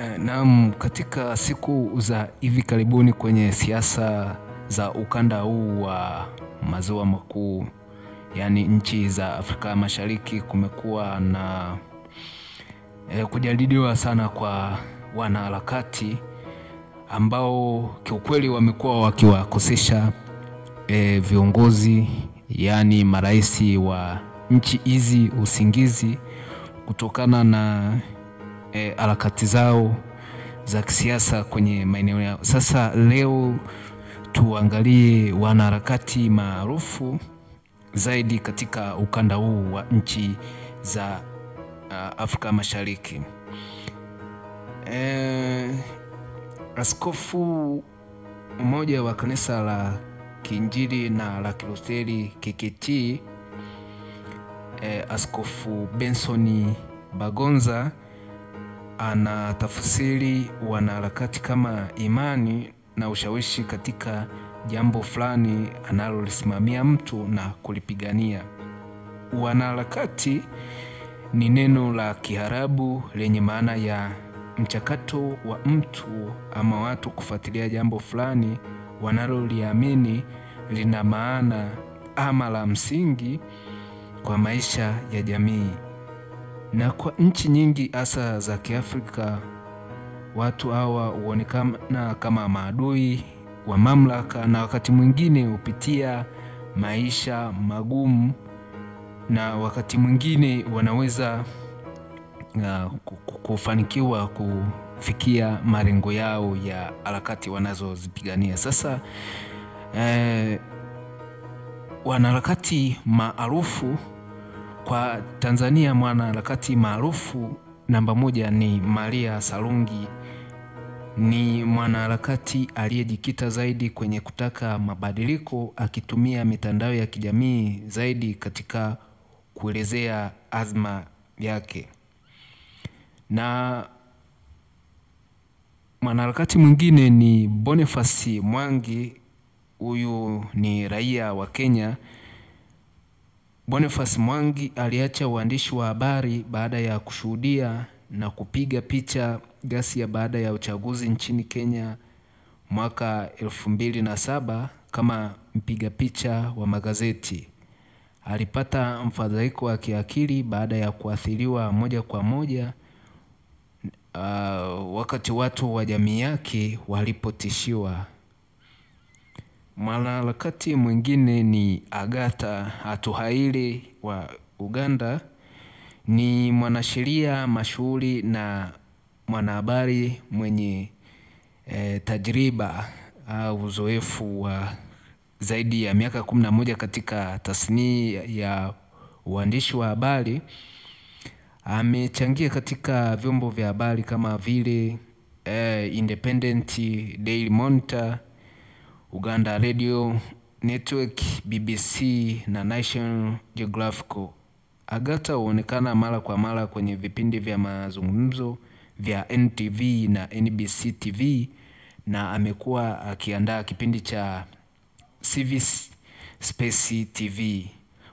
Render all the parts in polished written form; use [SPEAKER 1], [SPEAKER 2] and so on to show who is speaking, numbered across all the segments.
[SPEAKER 1] Naam, katika siku za hivi karibuni kwenye siasa za ukanda huu wa maziwa makuu, yani nchi za Afrika Mashariki, kumekuwa na kujadiliwa sana kwa wanaharakati ambao kiukweli wamekuwa wakiwakosesha viongozi, yani maraisi wa nchi hizi usingizi kutokana na harakati zao za kisiasa kwenye maeneo yao. Sasa leo tuangalie wanaharakati maarufu zaidi katika ukanda huu wa nchi za Afrika Mashariki. Askofu mmoja wa kanisa la Kiinjili na la Kilutheri KKKT, Askofu Benson Bagonza, anatafsiri wanaharakati kama imani na ushawishi katika jambo fulani analolisimamia mtu na kulipigania. Wanaharakati ni neno la Kiarabu lenye maana ya mchakato wa mtu ama watu kufuatilia jambo fulani wanaloliamini lina maana ama la msingi kwa maisha ya jamii. Na kwa nchi nyingi hasa za Kiafrika, watu hawa huonekana kama maadui wa mamlaka, na wakati mwingine hupitia maisha magumu, na wakati mwingine wanaweza kufanikiwa kufikia malengo yao ya harakati wanazozipigania. Sasa wanaharakati maarufu kwa Tanzania, mwanaharakati maarufu namba moja ni Maria Sarungi. Ni mwanaharakati aliyejikita zaidi kwenye kutaka mabadiliko, akitumia mitandao ya kijamii zaidi katika kuelezea azma yake. Na mwanaharakati mwingine ni Boniface Mwangi. Huyu ni raia wa Kenya. Boniface Mwangi aliacha uandishi wa habari baada ya kushuhudia na kupiga picha ghasia baada ya uchaguzi nchini Kenya mwaka 2007 kama mpiga picha wa magazeti. Alipata mfadhaiko wa kiakili baada ya kuathiriwa moja kwa moja wakati watu wa jamii yake walipotishiwa. Mwanaharakati mwingine ni Agatha Atuhaire wa Uganda. Ni mwanasheria mashuhuri na mwanahabari mwenye tajriba au uzoefu wa zaidi ya miaka 11 katika tasnia ya uandishi wa habari. Amechangia katika vyombo vya habari kama vile Independent, Daily Monitor, Uganda Radio Network, BBC na National Geographic. Agatha huonekana mara kwa mara kwenye vipindi vya mazungumzo vya NTV na NBC TV, na amekuwa akiandaa kipindi cha Civis Space TV.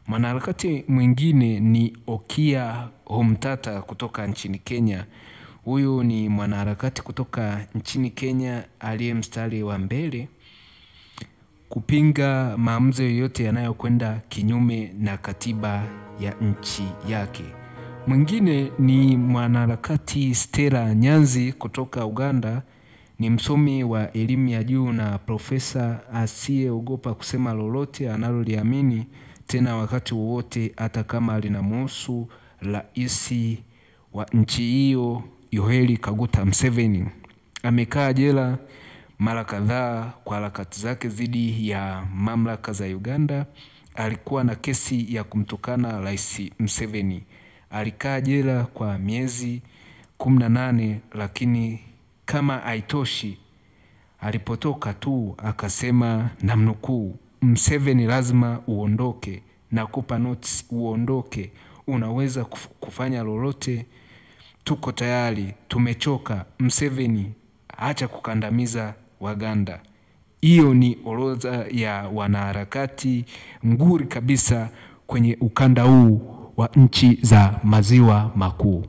[SPEAKER 1] Mwanaharakati mwingine ni Okia Omtata kutoka nchini Kenya. Huyu ni mwanaharakati kutoka nchini Kenya aliye mstari wa mbele kupinga maamuzi yoyote yanayokwenda kinyume na katiba ya nchi yake. Mwingine ni mwanaharakati Stella Nyanzi kutoka Uganda. Ni msomi wa elimu ya juu na profesa asiyeogopa kusema lolote analoliamini, tena wakati wowote, hata kama linamhusu rais wa nchi hiyo Yoweri Kaguta Museveni. Amekaa jela mara kadhaa kwa harakati zake dhidi ya mamlaka za Uganda. Alikuwa na kesi ya kumtukana rais Museveni. Alikaa jela kwa miezi 18, lakini kama haitoshi, alipotoka tu akasema, namnukuu, "Museveni lazima uondoke, nakupa notice uondoke, unaweza kufanya lolote, tuko tayari, tumechoka, Museveni acha kukandamiza Waganda." Hiyo ni orodha ya wanaharakati nguri kabisa kwenye ukanda huu wa nchi za maziwa makuu.